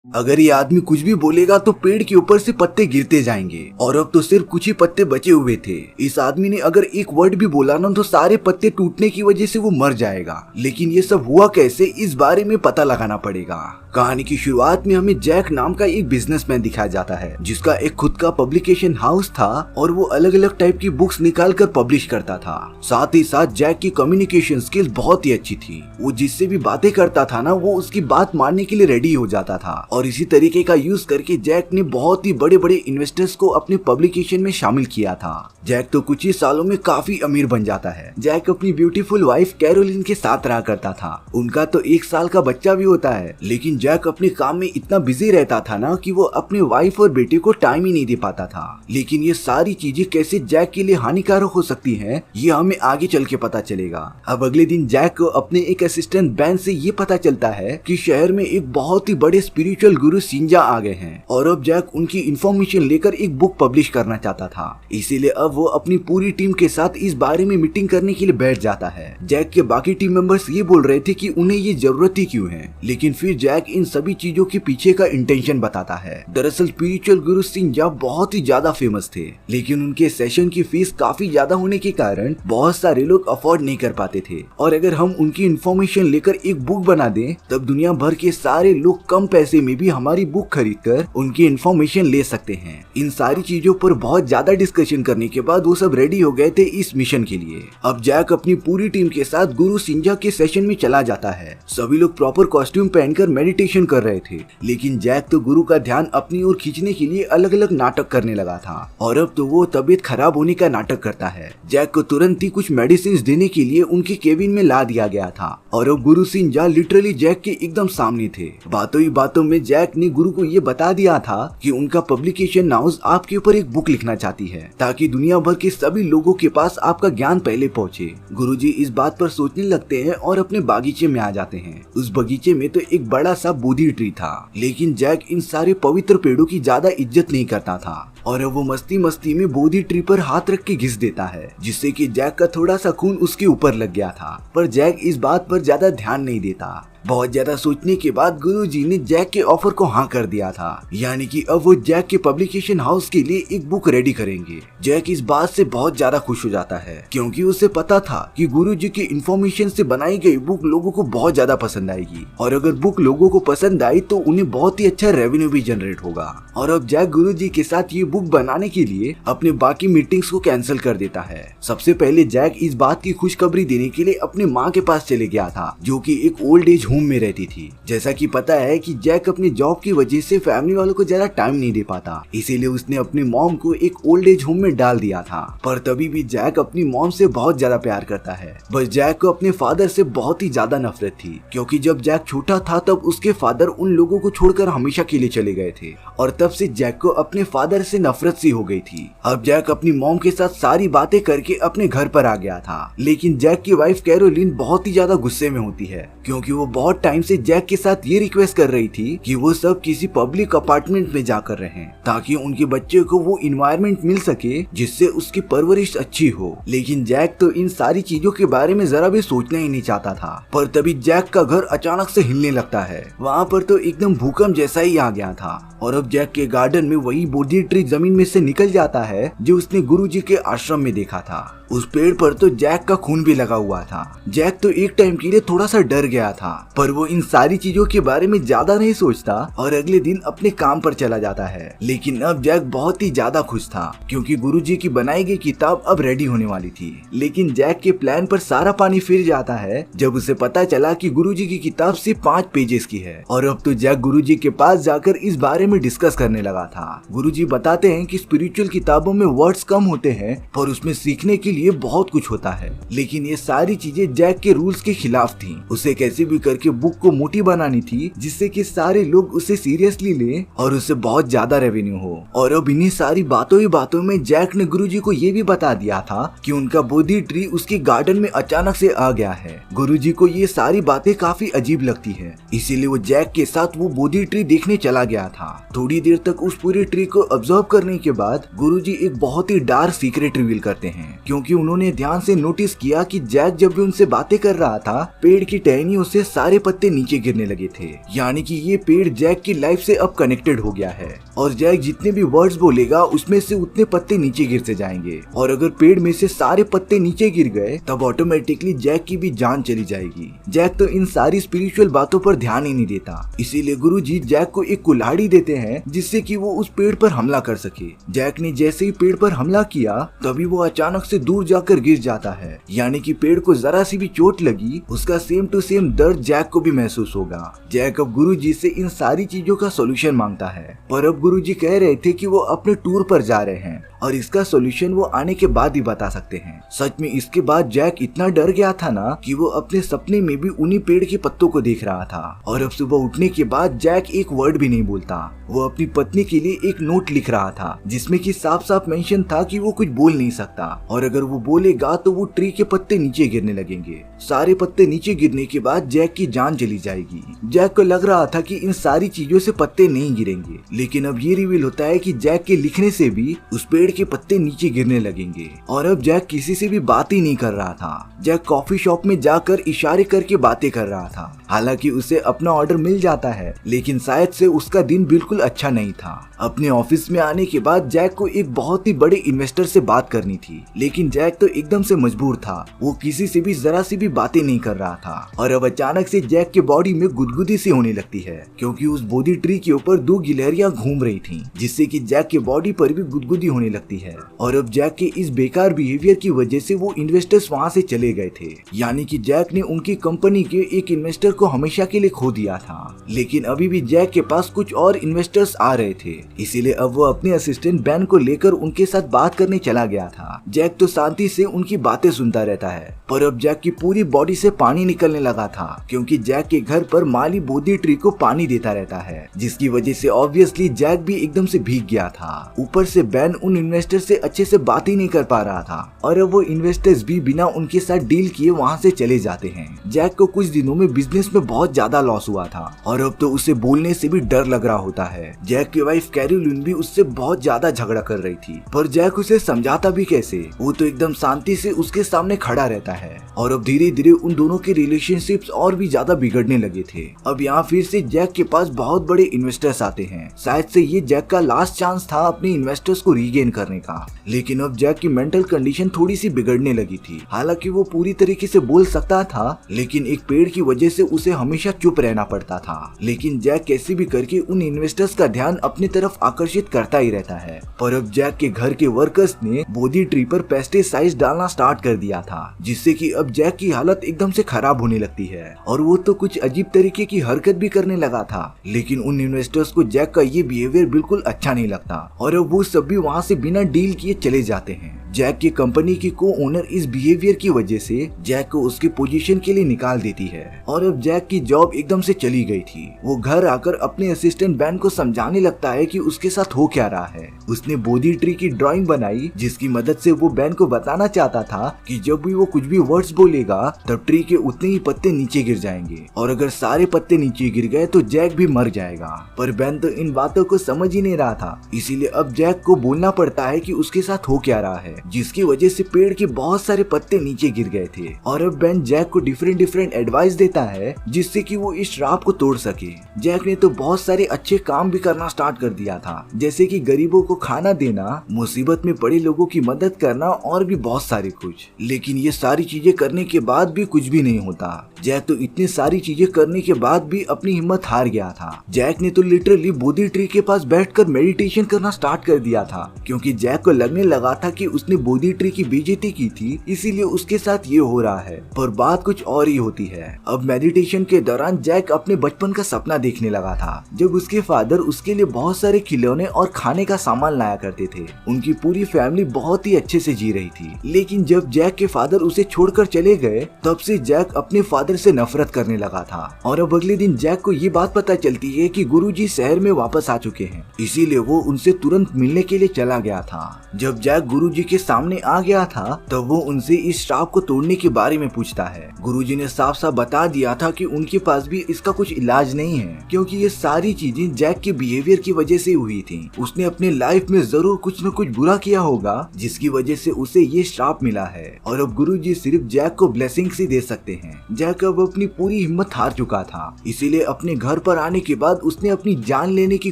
अगर ये आदमी कुछ भी बोलेगा तो पेड़ के ऊपर से पत्ते गिरते जाएंगे और अब तो सिर्फ कुछ ही पत्ते बचे हुए थे। इस आदमी ने अगर एक वर्ड भी बोला ना तो सारे पत्ते टूटने की वजह से वो मर जाएगा। लेकिन ये सब हुआ कैसे, इस बारे में पता लगाना पड़ेगा। कहानी की शुरुआत में हमें जैक नाम का एक बिजनेसमैन दिखाया जाता है जिसका एक खुद का पब्लिकेशन हाउस था और वो अलग अलग टाइप की बुक्स निकाल कर पब्लिश करता था। साथ ही साथ जैक की कम्युनिकेशन स्किल्स बहुत ही अच्छी थी। वो जिससे भी बातें करता था ना वो उसकी बात मानने के लिए रेडी हो जाता था और इसी तरीके का यूज करके जैक ने बहुत ही बड़े बड़े इन्वेस्टर्स को अपने पब्लिकेशन में शामिल किया था। जैक तो कुछ ही सालों में काफी अमीर बन जाता है। जैक अपनी ब्यूटीफुल वाइफ कैरोलिन के साथ रहा करता था। उनका तो 1 साल का बच्चा भी होता है। लेकिन जैक अपने काम में इतना बिजी रहता था ना कि वो अपने वाइफ और बेटे को टाइम ही नहीं दे पाता था। लेकिन ये सारी चीजें कैसे जैक के लिए हानिकारक हो सकती हैं, ये हमें आगे चल के पता चलेगा। अब अगले दिन जैक को अपने एक असिस्टेंट बैन से ये पता चलता है कि शहर में एक बहुत ही बड़े स्पिरिचुअल गुरु सिंजा आ गए हैं और अब जैक उनकी इंफॉर्मेशन लेकर एक बुक पब्लिश करना चाहता था। इसीलिए अब वो अपनी पूरी टीम के साथ इस बारे में मीटिंग करने के लिए बैठ जाता है। जैक के बाकी टीम मेंबर्स ये बोल रहे थे कि उन्हें ये जरूरत ही क्यों है, लेकिन फिर जैक इन सभी चीजों के पीछे का इंटेंशन बताता है। दरअसल स्पिरिचुअल गुरु सिंजा बहुत ही ज्यादा फेमस थे, लेकिन उनके सेशन की फीस काफी ज्यादा होने के कारण बहुत सारे लोग अफोर्ड नहीं कर पाते थे और अगर हम उनकी इंफॉर्मेशन लेकर एक बुक बना दें तब दुनिया भर के सारे लोग कम पैसे में भी हमारी बुक खरीदकर उनकी इंफॉर्मेशन ले सकते हैं। इन सारी चीजों पर बहुत ज्यादा डिस्कशन करने के बाद वो सब रेडी हो गए थे इस मिशन के लिए। अब जैक अपनी पूरी टीम के साथ गुरु सिंजा के सेशन में चला जाता है। सभी लोग प्रॉपर कॉस्ट्यूम पहनकर मेडिटेशन कर रहे थे, लेकिन जैक तो गुरु का ध्यान अपनी ओर खींचने के लिए अलग अलग नाटक करने लगा था और अब तो वो तबीयत खराब होने का नाटक करता है। जैक को तुरंत ही कुछ मेडिसिन देने के लिए उनके केबिन में ला दिया गया था और अब गुरु सिंजा लिटरली जैक के एकदम सामने थे। बातों ही बातों में जैक ने गुरु को ये बता दिया था कि उनका पब्लिकेशन हाउस आपके ऊपर एक बुक लिखना चाहती है ताकि दुनिया भर के सभी लोगों के पास आपका ज्ञान पहले पहुंचे। गुरुजी इस बात पर सोचने लगते हैं और अपने बागीचे में आ जाते हैं। उस बगीचे में तो एक बड़ा सा बोधि ट्री था, लेकिन जैक इन सारे पवित्र पेड़ों की ज्यादा इज्जत नहीं करता था और अब वो मस्ती मस्ती में बोधि ट्री पर हाथ रख के घिस देता है, जिससे कि जैक का थोड़ा सा खून उसके ऊपर लग गया था। पर जैक इस बात पर ज्यादा ध्यान नहीं देता। बहुत ज्यादा सोचने के बाद गुरुजी ने जैक के ऑफर को हाँ कर दिया था, यानी कि अब वो जैक के पब्लिकेशन हाउस के लिए एक बुक रेडी करेंगे। जैक इस बात से बहुत ज्यादा खुश हो जाता है क्योंकि उसे पता था कि गुरुजी की इंफॉर्मेशन से बनाई गई बुक लोगों को बहुत ज्यादा पसंद आएगी और अगर बुक लोगों को पसंद आई तो उन्हें बहुत ही अच्छा रेवेन्यू भी जनरेट होगा। और अब जैक गुरुजी के साथ ये बुक बनाने के लिए अपने बाकी मीटिंग्स को कैंसिल कर देता है। सबसे पहले जैक इस बात की खुशखबरी देने के लिए अपने माँ के पास चले गया था, जो कि एक ओल्ड एज होम में रहती थी। जैसा कि पता है कि जैक अपनी जॉब की वजह से फैमिली वालों को ज्यादा टाइम नहीं दे पाता, इसीलिए उसने अपनी मॉम को एक ओल्ड एज होम में डाल दिया था। पर तभी भी जैक अपनी मॉम से बहुत ज्यादा प्यार करता है। बस जैक को अपने फादर से बहुत ही ज्यादा नफरत थी क्योंकि जब जैक छोटा था तब उसके फादर उन लोगों को छोड़कर हमेशा के लिए चले गए थे और तब से जैक को अपने फादर से नफरत सी हो गई थी। अब जैक अपनी मॉम के साथ सारी बातें करके अपने घर पर आ गया था, लेकिन जैक की वाइफ कैरोलिन बहुत ही ज्यादा गुस्से में होती है क्योंकि वो बहुत टाइम से जैक के साथ ये रिक्वेस्ट कर रही थी कि वो सब किसी पब्लिक अपार्टमेंट में जाकर रहें ताकि उनके बच्चे को वो इन्वायरमेंट मिल सके जिससे उसकी परवरिश अच्छी हो। लेकिन जैक तो इन सारी चीजों के बारे में जरा भी सोचना ही नहीं चाहता था। पर तभी जैक का घर अचानक से हिलने लगता है। वहाँ पर तो एकदम भूकंप जैसा ही आ गया था और अब जैक के गार्डन में वही बोधि ट्री जमीन में से निकल जाता है जो उसने गुरुजी के आश्रम में देखा था। उस पेड़ पर तो जैक का खून भी लगा हुआ था। जैक तो एक टाइम के लिए थोड़ा सा डर गया था, पर वो इन सारी चीजों के बारे में ज्यादा नहीं सोचता और अगले दिन अपने काम पर चला जाता है। लेकिन अब जैक बहुत ही ज्यादा खुश था क्योंकि गुरुजी की बनाई गई किताब अब रेडी होने वाली थी। लेकिन जैक के प्लान पर सारा पानी फिर जाता है जब उसे पता चला कि गुरुजी की किताब सिर्फ 5 पेजेस की है और अब तो जैक गुरुजी के पास जाकर इस बारे में डिस्कस करने लगा था। गुरुजी बताते हैं कि स्पिरिचुअल किताबों में वर्ड्स कम होते हैं पर उसमें सीखने के लिए बहुत कुछ होता है, लेकिन ये सारी चीजें जैक के रूल्स के खिलाफ थी। उसे कैसे भी करके बुक को मोटी बनानी थी जिससे कि सारे लोग उसे सीरियसली लें और उसे बहुत ज्यादा रेवेन्यू हो। और अब इन्हीं सारी बातों ही बातों में जैक ने गुरुजी को ये भी बता दिया था कि उनका बोधि ट्री उसके गार्डन में अचानक से आ गया है। गुरुजी को ये सारी बातें काफी अजीब लगती है, इसीलिए वो जैक के साथ वो बोधि ट्री देखने चला गया था। थोड़ी देर तक उस पूरे ट्री को ऑब्जर्व करने के बाद गुरुजी एक बहुत ही डार्क सीक्रेट रिवील करते हैं क्योंकि क्योंकि उन्होंने ध्यान से नोटिस किया कि जैक जब भी उनसे बातें कर रहा था पेड़ की टहनियों से सारे पत्ते नीचे गिरने लगे थे। यानी कि ये पेड़ जैक की लाइफ से अब कनेक्टेड हो गया है और जैक जितने भी वर्ड्स बोलेगा उसमें से उतने पत्ते नीचे गिरते जाएंगे और अगर पेड़ में से सारे पत्ते नीचे गिर गए तब ऑटोमेटिकली जैक की भी जान चली जाएगी। जैक तो इन सारी स्पिरिचुअल बातों पर ध्यान ही नहीं देता, इसीलिए गुरुजी जैक को एक कुल्हाड़ी देते हैं जिससे कि वो उस पेड़ पर हमला कर सके। जैक ने जैसे ही पेड़ पर हमला किया तभी वो अचानक से दूर जाकर गिर जाता है। यानी कि पेड़ को जरा सी भी चोट लगी उसका सेम टू सेम दर्द जैक को भी महसूस होगा। जैक अब गुरुजी से इन सारी चीजों का सॉल्यूशन मांगता है, पर अब गुरुजी कह रहे थे कि वो अपने टूर पर जा रहे हैं और इसका सॉल्यूशन वो आने के बाद ही बता सकते हैं। सच में इसके बाद जैक इतना डर गया था ना कि वो अपने सपने में भी उन्हीं पेड़ के पत्तों को देख रहा था और अब सुबह उठने के बाद जैक एक वर्ड भी नहीं बोलता। वो अपनी पत्नी के लिए एक नोट लिख रहा था जिसमें कि साफ साफ मेंशन था कि वो कुछ बोल नहीं सकता और अगर वो बोलेगा तो वो ट्री के पत्ते नीचे गिरने लगेंगे। सारे पत्ते नीचे गिरने के बाद जैक की जान चली जाएगी। जैक को लग रहा था कि इन सारी चीजों से पत्ते नहीं गिरेंगे, लेकिन अब ये रिवील होता है कि जैक के लिखने से भी उस पेड़ के पत्ते नीचे गिरने लगेंगे और अब जैक किसी से भी बात ही नहीं कर रहा था। जैक कॉफी शॉप में जाकर इशारे करके बातें कर रहा था। हालांकि उसे अपना ऑर्डर मिल जाता है लेकिन शायद से उसका दिन बिल्कुल अच्छा नहीं था। अपने ऑफिस में आने के बाद जैक को एक बहुत ही बड़े इन्वेस्टर से बात करनी थी, लेकिन जैक तो एकदम से मजबूर था। वो किसी से भी जरा सी भी बातें नहीं कर रहा था और अब अचानक से जैक के बॉडी में गुदगुदी सी होने लगती है क्योंकि उस बोधी ट्री के ऊपर दो गिलहरियां घूम रही थी जिससे कि जैक के बॉडी पर भी गुदगुदी होने लगती है। और अब जैक के इस बेकार बिहेवियर की वजह से वो इन्वेस्टर्स वहाँ से चले गए थे। यानी कि जैक ने उनकी कंपनी के एक इन्वेस्टर को हमेशा के लिए खो दिया था, लेकिन अभी भी जैक के पास कुछ और इन्वेस्टर्स आ रहे थे, इसीलिए अब वो अपने असिस्टेंट बैन को लेकर उनके साथ बात करने चला गया था। जैक तो शांति से उनकी बातें सुनता रहता है, पर अब जैक की पूरी बॉडी से पानी निकलने लगा था क्योंकि जैक के घर पर माली बोधी ट्री को पानी देता रहता है, जिसकी वजह से ऑब्वियसली जैक भी एकदम से भीग गया था। ऊपर से बैन उन इन्वेस्टर से अच्छे से बात ही नहीं कर पा रहा था और अब वो इन्वेस्टर्स भी बिना उनके साथ डील किए वहाँ से चले जाते हैं। जैक को कुछ दिनों में बिजनेस में बहुत ज्यादा लॉस हुआ था और अब तो उसे बोलने से भी डर लग रहा होता है। जैक की वाइफ कैरोलिन भी उससे बहुत ज्यादा झगड़ा कर रही थी, पर जैक उसे समझाता भी कैसे, वो तो एकदम शांति से उसके सामने खड़ा रहता है। और अब धीरे धीरे उन दोनों के रिलेशनशिप्स और भी ज्यादा बिगड़ने लगे थे। अब यहाँ फिर से जैक के पास बहुत बड़े इन्वेस्टर्स आते हैं। शायद से ये जैक का लास्ट चांस था अपने इन्वेस्टर्स को रीगेन करने का, लेकिन अब जैक की मेंटल कंडीशन थोड़ी सी बिगड़ने लगी थी। हालांकि वो पूरी तरीके से बोल सकता था, लेकिन एक पेड़ की वजह से उसे हमेशा चुप रहना पड़ता था। लेकिन जैक कैसे भी करके उन इन्वेस्टर्स का ध्यान अपनी तरफ आकर्षित करता ही रहता है। पर अब जैक के घर के वर्कर्स ने बोधी ट्री पर पेस्टिसाइड्स डालना स्टार्ट कर दिया था, जिससे कि अब जैक की हालत एकदम से खराब होने लगती है और वो तो कुछ अजीब तरीके की हरकत भी करने लगा था। लेकिन उन इन्वेस्टर्स को जैक का ये बिहेवियर बिल्कुल अच्छा नहीं लगता और अब वो सब भी वहाँ से बिना डील किए चले जाते हैं। जैक की कंपनी की को ओनर इस बिहेवियर की वजह से जैक को उसके पोजीशन के लिए निकाल देती है और अब जैक की जॉब एकदम से चली गई थी। वो घर आकर अपने असिस्टेंट बैन को समझाने लगता है कि उसके साथ हो क्या रहा है। उसने बोधी ट्री की ड्राइंग बनाई जिसकी मदद से वो बैन को बताना चाहता था कि जब भी वो कुछ भी वर्ड्स बोलेगा तब ट्री के उतने ही पत्ते नीचे गिर जाएंगे और अगर सारे पत्ते नीचे गिर गए तो जैक भी मर जाएगा। पर बैन तो इन बातों को समझ ही नहीं रहा था, इसीलिए अब जैक को बोलना पड़ता है कि उसके साथ हो क्या रहा है, जिसकी वजह से पेड़ के बहुत सारे पत्ते नीचे गिर गए थे। और अब बैन जैक को डिफरेंट एडवाइस देता है जिससे कि वो इस श्राप को तोड़ सके। जैक ने तो बहुत सारे अच्छे काम भी करना स्टार्ट कर दिया था, जैसे कि गरीबों को खाना देना, मुसीबत में पड़े लोगों की मदद करना और भी बहुत सारे कुछ। लेकिन ये सारी चीजें करने के बाद भी कुछ भी नहीं होता। जैक तो इतनी सारी चीजें करने के बाद भी अपनी हिम्मत हार गया था। जैक ने तो लिटरली बोधी ट्री के पास बैठकर मेडिटेशन करना स्टार्ट कर दिया था, क्योंकि जैक को लगने लगा था कि उसने बोधी ट्री की बेइज्जती की थी, इसीलिए उसके साथ ये हो रहा है। पर बात कुछ और ही होती है। अब मेडिटेशन के दौरान जैक अपने बचपन का सपना देखने लगा था, जब उसके फादर उसके लिए बहुत सारे खिलौने और खाने का सामान लाया करते थे। उनकी पूरी फैमिली बहुत ही अच्छे से जी रही थी। लेकिन जब जैक के फादर उसे छोड़कर चले गए तब से जैक अपने फादर से नफरत करने लगा था। और अब अगले दिन जैक को ये बात पता चलती है कि गुरुजी शहर में वापस आ चुके हैं, इसीलिए वो उनसे तुरंत मिलने के लिए चला गया था। जब जैक गुरुजी के उनके सामने आ गया था तब वो उनसे इस श्राप को तोड़ने के बारे में पूछता है। गुरुजी ने साफ साफ बता दिया था कि उनके पास भी इसका कुछ इलाज नहीं है, क्योंकि ये सारी चीजें जैक के बिहेवियर की वजह से हुई थी। उसने अपने लाइफ में जरूर कुछ न कुछ बुरा किया होगा जिसकी वजह से उसे ये श्राप मिला है, और अब गुरुजी सिर्फ जैक को ब्लेसिंग ही दे सकते हैं। जैक अब अपनी पूरी हिम्मत हार चुका था, इसीलिए अपने घर पर आने के बाद उसने अपनी जान लेने की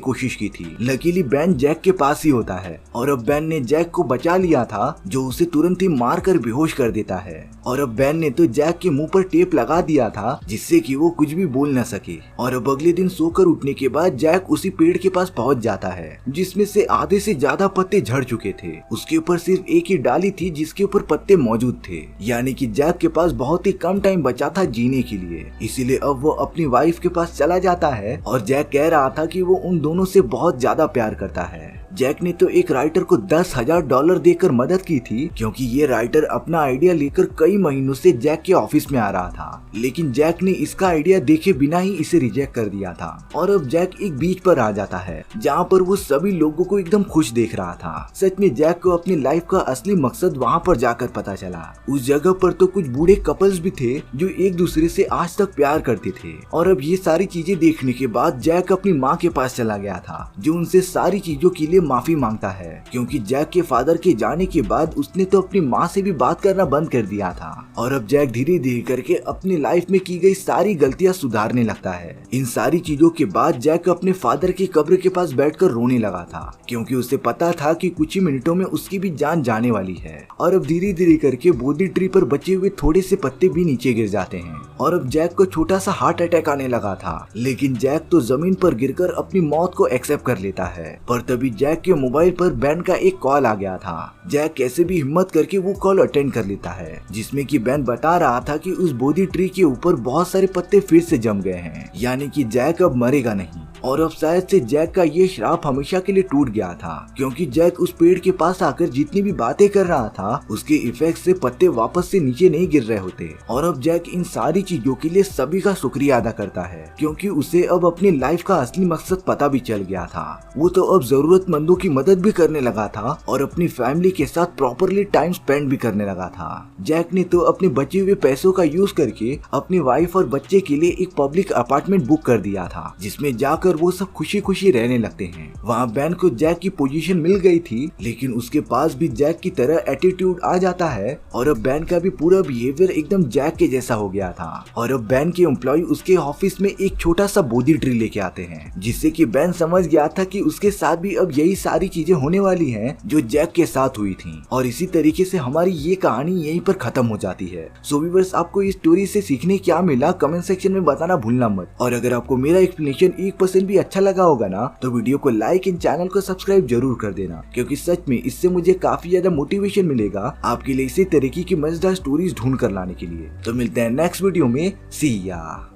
कोशिश की थी। लकीली बेन जैक के पास ही होता है और अब बेन ने जैक को बचा लिया था, जो उसे तुरंत ही मार कर बेहोश कर देता है। और अब बेन ने तो जैक के मुंह पर टेप लगा दिया था जिससे कि वो कुछ भी बोल न सके। और अब अगले दिन सोकर उठने के बाद जैक उसी पेड़ के पास पहुंच जाता है जिसमें से आधे से ज्यादा पत्ते झड़ चुके थे। उसके ऊपर सिर्फ एक ही डाली थी जिसके ऊपर पत्ते मौजूद थे, यानी कि जैक के पास बहुत ही कम टाइम बचा था जीने के लिए। इसीलिए अब वो अपनी वाइफ के पास चला जाता है और जैक कह रहा था कि वो उन दोनों से बहुत ज्यादा प्यार करता है। जैक ने तो एक राइटर को $10,000 देकर मदद की थी, क्योंकि ये राइटर अपना आइडिया लेकर कई महीनों से जैक के ऑफिस में आ रहा था, लेकिन जैक ने इसका आइडिया देखे बिना ही इसे रिजेक्ट कर दिया था। और अब जैक एक बीच पर आ जाता है जहाँ पर वो सभी लोगों को एकदम खुश देख रहा था। सच में जैक को अपनी लाइफ का असली मकसद वहाँ पर जाकर पता चला। उस जगह पर तो कुछ बूढ़े कपल्स भी थे जो एक दूसरे से आज तक प्यार करते थे। और अब ये सारी चीजें देखने के बाद जैक अपनी माँ के पास चला गया था, जो उनसे सारी चीजों के लिए माफी मांगता है, क्योंकि जैक के फादर के जाने के बाद उसने तो अपनी माँ से भी बात करना बंद कर दिया था। और अब जैक धीरे धीरे करके अपनी लाइफ में की गई सारी गलतियां सुधारने लगता है। इन सारी चीजों के बाद जैक अपने फादर की कब्र के पास बैठकर रोने लगा था, क्योंकि उसे पता था कि कुछ ही मिनटों में उसकी भी जान जाने वाली है। और अब धीरे धीरे करके बोधी ट्री पर बचे हुए थोड़े से पत्ते भी नीचे गिर जाते हैं और अब जैक को छोटा सा हार्ट अटैक आने लगा था, लेकिन जैक तो जमीन पर गिरकर अपनी मौत को एक्सेप्ट कर लेता है। पर तभी जैक के मोबाइल पर बेन का एक कॉल आ गया था। जैक कैसे भी हिम्मत करके वो कॉल अटेंड कर लेता है, जिसमें कि बेन बता रहा था कि उस बोधी ट्री के ऊपर बहुत सारे पत्ते फिर से जम गए हैं, यानी कि जैक अब मरेगा नहीं। और अब शायद से जैक का ये श्राप हमेशा के लिए टूट गया था, क्योंकि जैक उस पेड़ के पास आकर जितनी भी बातें कर रहा था उसके इफेक्ट से पत्ते वापस से नीचे नहीं गिर रहे होते। और अब जैक इन सारी चीजों के लिए सभी का शुक्रिया अदा करता है, क्योंकि उसे अब अपनी लाइफ का असली मकसद पता भी चल गया था। वो तो अब जरूरतमंदों की मदद भी करने लगा था और अपनी फैमिली के साथ प्रॉपरली टाइम स्पेंड भी करने लगा था। जैक ने तो अपने बचे हुए पैसों का यूज करके अपनी वाइफ और बच्चे के लिए एक पब्लिक अपार्टमेंट बुक कर दिया था, जिसमें जाकर वो सब खुशी खुशी रहने लगते हैं। वहाँ बेन को जैक की पोजीशन मिल गई थी, लेकिन उसके पास भी जैक की तरह एटीट्यूड आ जाता है और अब बेन का भी पूरा बिहेवियर एकदम जैक के जैसा हो गया था। और अब बेन के एम्प्लॉय उसके ऑफिस में एक छोटा सा बोधी ट्री लेके आते हैं, जिससे कि बेन समझ गया था कि उसके साथ भी अब यही सारी चीजें होने वाली हैं जो जैक के साथ हुई थी। और इसी तरीके से हमारी ये कहानी यहीं पर खत्म हो जाती है। सो व्यूअर्स, आपको इस स्टोरी से सीखने क्या मिला कमेंट सेक्शन में बताना भूलना मत। और अगर आपको मेरा एक्सप्लेनेशन 1% भी अच्छा लगा होगा ना, तो वीडियो को लाइक एंड चैनल को सब्सक्राइब जरूर कर देना, क्योंकि सच में इससे मुझे काफी ज्यादा मोटिवेशन मिलेगा आपके लिए इसी तरीके की मजेदार स्टोरीज ढूंढ कर लाने के लिए। तो मिलते हैं नेक्स्ट वीडियो में। सी या।